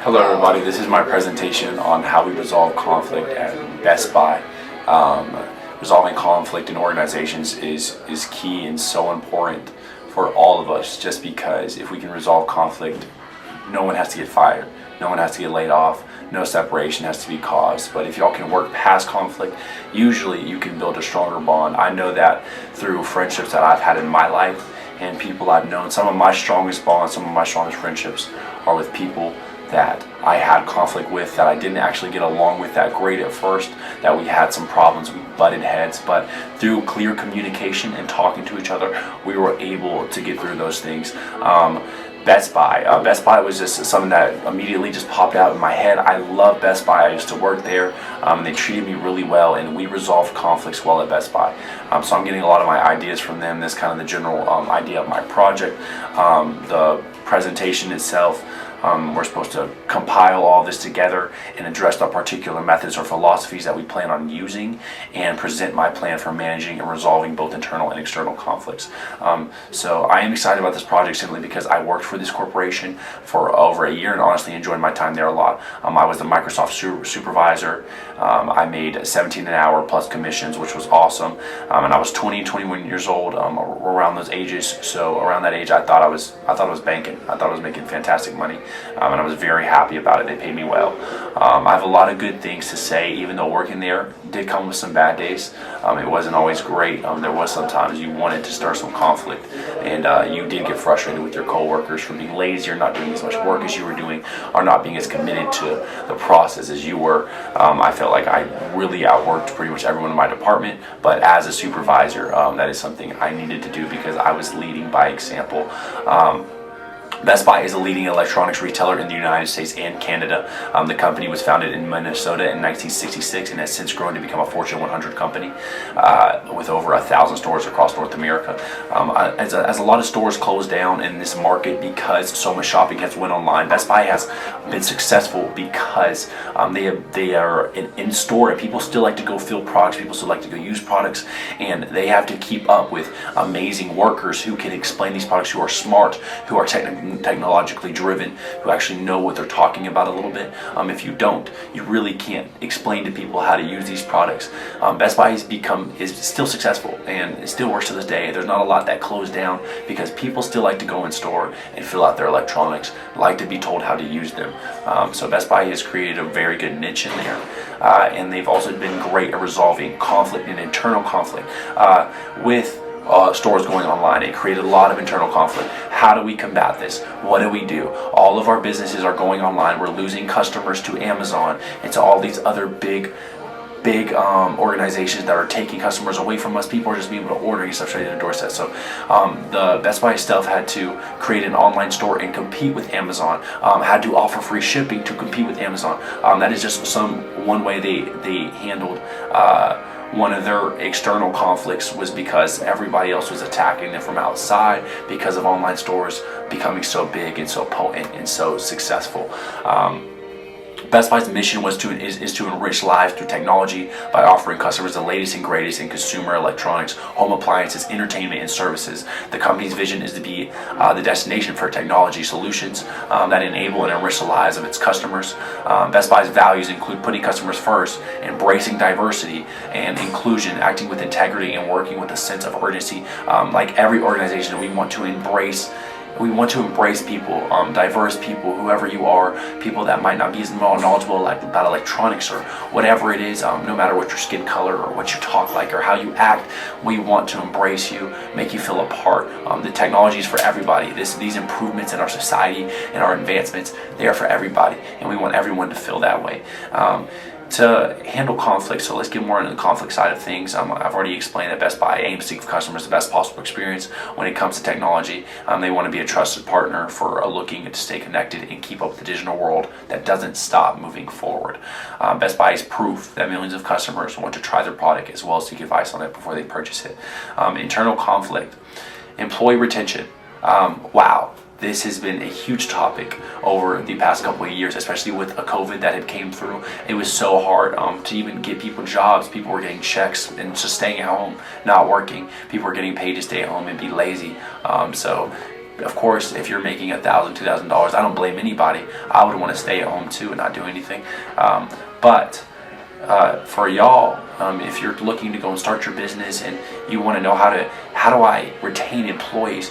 Hello everybody, this is my presentation on how we resolve conflict at Best Buy. Resolving conflict in organizations is key and so important for all of us, just because if we can resolve conflict, no one has to get fired, no one has to get laid off, no separation has to be caused. But if y'all can work past conflict, usually you can build a stronger bond. I know that through friendships that I've had in my life and people I've known. Some of my strongest bonds, some of my strongest friendships are with people that I had conflict with, that I didn't actually get along with that great at first, that we had some problems, we butted heads, but through clear communication and talking to each other, we were able to get through those things. Best Buy was just something that immediately just popped out in my head. I love Best Buy. I used to work there. They treated me really well, and we resolved conflicts well at Best Buy. So I'm getting a lot of my ideas from them. That's kind of the general idea of my project. The presentation itself, we're supposed to compile all this together and address the particular methods or philosophies that we plan on using and present my plan for managing and resolving both internal and external conflicts. So I am excited about this project simply because I worked for this corporation for over a year and honestly enjoyed my time there a lot. I was the Microsoft supervisor. I made 17 an hour plus commissions, which was awesome. And I was 20, 21 years old, around those ages. So around that age, I thought I was banking. I thought I was making fantastic money. And I was very happy about it. They paid me well. I have a lot of good things to say, even though working there did come with some bad days. It wasn't always great. There was sometimes you wanted to start some conflict, and you did get frustrated with your coworkers for being lazy or not doing as much work as you were doing, or not being as committed to the process as you were. I felt like I really outworked pretty much everyone in my department, but as a supervisor, that is something I needed to do because I was leading by example. Best Buy is a leading electronics retailer in the United States and Canada. The company was founded in Minnesota in 1966 and has since grown to become a Fortune 100 company with over 1,000 stores across North America. As a lot of stores closed down in this market because so much shopping has went online, Best Buy has been successful because they are in store and people still like to go fill products, people still like to go use products, and they have to keep up with amazing workers who can explain these products, who are smart, who are technologically driven, who actually know what they're talking about a little bit. If you don't, you really can't explain to people how to use these products. Best Buy is still successful and it still works to this day. There's not a lot that closed down because people still like to go in store and fill out their electronics, like to be told how to use them. So Best Buy has created a very good niche in there, and they've also been great at resolving conflict and internal conflict with stores going online. It created a lot of internal conflict. How do we combat this? What do we do? All of our businesses are going online. We're losing customers to Amazon and to all these other big organizations that are taking customers away from us. People are just being able to order and stuff straight to their doorstep. So the Best Buy stuff had to create an online store and compete with Amazon. Had to offer free shipping to compete with Amazon. That is just one way they handled one of their external conflicts, was because everybody else was attacking them from outside because of online stores becoming so big and so potent and so successful. Best Buy's mission is to enrich lives through technology by offering customers the latest and greatest in consumer electronics, home appliances, entertainment, and services. The company's vision is to be the destination for technology solutions that enable and enrich the lives of its customers. Best Buy's values include putting customers first, embracing diversity and inclusion, acting with integrity, and working with a sense of urgency. Like every organization, we want to embrace people, diverse people, whoever you are, people that might not be as knowledgeable about electronics or whatever it is, no matter what your skin color or what you talk like or how you act. We want to embrace you, make you feel a part. The technology is for everybody. These improvements in our society and our advancements, they are for everybody, and we want everyone to feel that way. To handle conflict, so let's get more into the conflict side of things. I've already explained that Best Buy aims to give customers the best possible experience when it comes to technology. They want to be a trusted partner for looking to stay connected and keep up with the digital world that doesn't stop moving forward. Best Buy is proof that millions of customers want to try their product as well as seek advice on it before they purchase it. Internal conflict, employee retention. Wow. This has been a huge topic over the past couple of years, especially with a COVID that had came through. It was so hard to even get people jobs. People were getting checks and just staying at home, not working. People were getting paid to stay at home and be lazy. So Of course, if you're making $1,000, $2,000, I don't blame anybody. I would want to stay at home too and not do anything. But for y'all, if you're looking to go and start your business and you want to know how do I retain employees,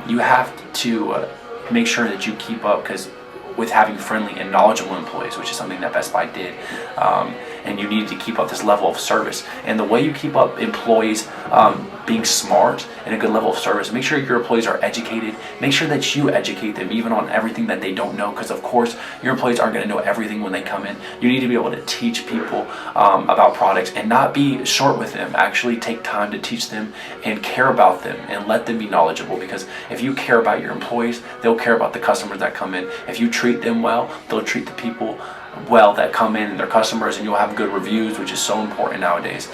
you have to make sure that you keep up with having friendly and knowledgeable employees, which is something that Best Buy did. And you need to keep up this level of service. And the way you keep up employees being smart and a good level of service, make sure your employees are educated. Make sure that you educate them even on everything that they don't know, because of course your employees aren't going to know everything when they come in. You need to be able to teach people about products and not be short with them. Actually take time to teach them and care about them and let them be knowledgeable, because if you care about your employees, they'll care about the customers that come in. If you treat them well, they'll treat the people well that come in and their customers, and you'll have good reviews, which is so important nowadays.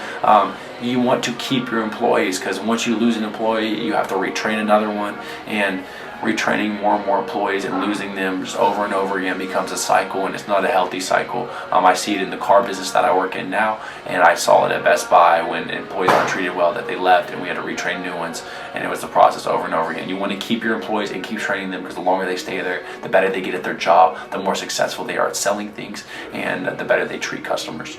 You want to keep your employees, because once you lose an employee, you have to retrain another one, and retraining more and more employees and losing them just over and over again becomes a cycle, and it's not a healthy cycle. I see it in the car business that I work in now, and I saw it at Best Buy when employees aren't treated well, that they left and we had to retrain new ones, and it was the process over and over again. You want to keep your employees and keep training them, because the longer they stay there, the better they get at their job, the more successful they are at selling things, and the better they treat customers.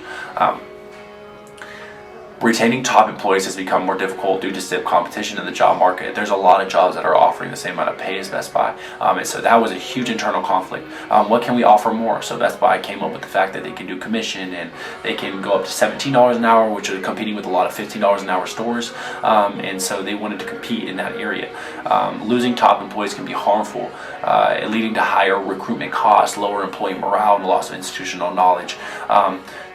Retaining top employees has become more difficult due to stiff competition in the job market. There's a lot of jobs that are offering the same amount of pay as Best Buy, and so that was a huge internal conflict. What can we offer more? So Best Buy came up with the fact that they can do commission, and they can go up to $17 an hour, which are competing with a lot of $15 an hour stores, and so they wanted to compete in that area. Losing top employees can be harmful, leading to higher recruitment costs, lower employee morale, and loss of institutional knowledge.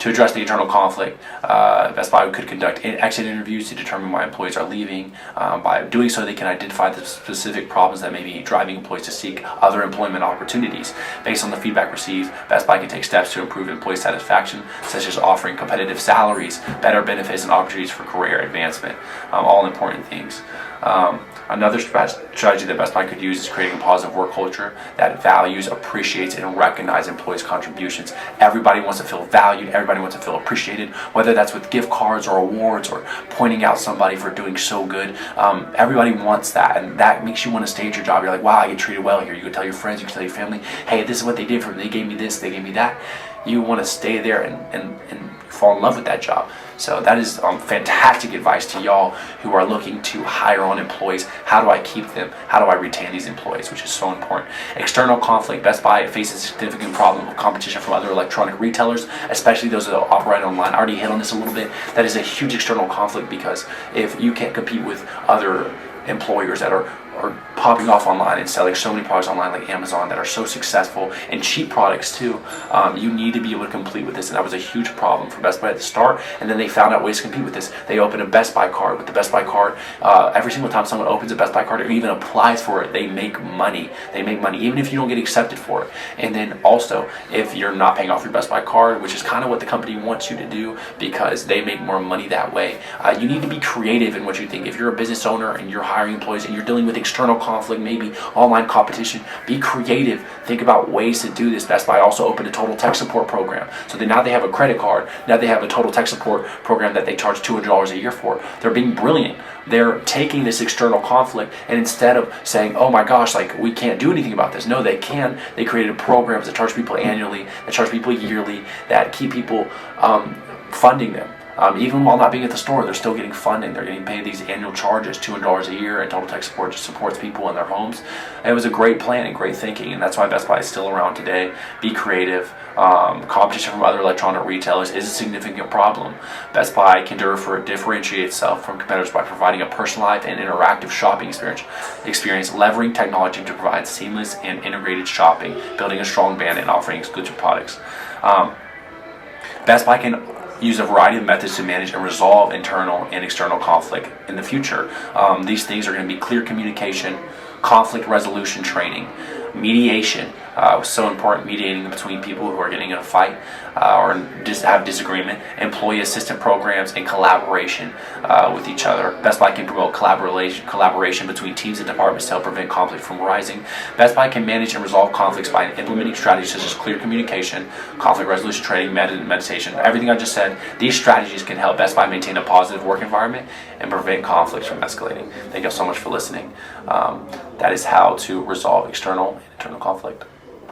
To address the internal conflict, Best Buy could conduct exit interviews to determine why employees are leaving. By doing so, they can identify the specific problems that may be driving employees to seek other employment opportunities. Based on the feedback received, Best Buy can take steps to improve employee satisfaction, such as offering competitive salaries, better benefits, and opportunities for career advancement. All important things. Another strategy that Best Buy could use is creating a positive work culture that values, appreciates, and recognizes employees' contributions. Everybody wants to feel valued. Everybody wants to feel appreciated, whether that's with gift cards or awards or pointing out somebody for doing so good. Everybody wants that, and that makes you want to stay at your job. You're like, wow, I get treated well here. You can tell your friends, you can tell your family, hey, this is what they did for me. They gave me this, they gave me that. You want to stay there and fall in love with that job. So that is fantastic advice to y'all who are looking to hire on employees. How do I keep them? How do I retain these employees, which is so important. External conflict. Best Buy faces a significant problem of competition from other electronic retailers, especially those that operate online. I already hit on this a little bit. That is a huge external conflict, because if you can't compete with other employers that are popping off online and selling so many products online like Amazon that are so successful, and cheap products too, you need to be able to compete with this, and that was a huge problem for Best Buy at the start, and then they found out ways to compete with this. They opened a Best Buy card. With the Best Buy card, every single time someone opens a Best Buy card or even applies for it, they make money. They make money even if you don't get accepted for it. And then also, if you're not paying off your Best Buy card, which is kind of what the company wants you to do because they make more money that way, you need to be creative in what you think. If you're a business owner and you're hiring employees and you're dealing with external conflict, maybe online competition, be creative. Think about ways to do this. Best Buy also opened a total tech support program. So now they have a credit card. Now they have a total tech support program that they charge $200 a year for. They're being brilliant. They're taking this external conflict, and instead of saying, oh my gosh, like we can't do anything about this, no, they can. They created programs that charge people annually, that charge people yearly, that keep people funding them. Even while not being at the store, they're still getting funding. They're getting paid these annual charges, $200 a year, and Total Tech Support just supports people in their homes. And it was a great plan and great thinking, and that's why Best Buy is still around today. Be creative. Competition from other electronic retailers is a significant problem. Best Buy can differentiate itself from competitors by providing a personalized and interactive shopping experience, leveraging technology to provide seamless and integrated shopping, building a strong brand, and offering exclusive products. Best Buy can use a variety of methods to manage and resolve internal and external conflict in the future. These things are going to be clear communication, conflict resolution training, mediation, So important, mediating between people who are getting in a fight or just have disagreement. Employee assistance programs and collaboration with each other. Best Buy can promote collaboration between teams and departments to help prevent conflict from rising. Best Buy can manage and resolve conflicts by implementing strategies such as clear communication, conflict resolution training, meditation. Everything I just said, these strategies can help Best Buy maintain a positive work environment and prevent conflicts from escalating. Thank you all so much for listening. That is how to resolve external and internal conflict.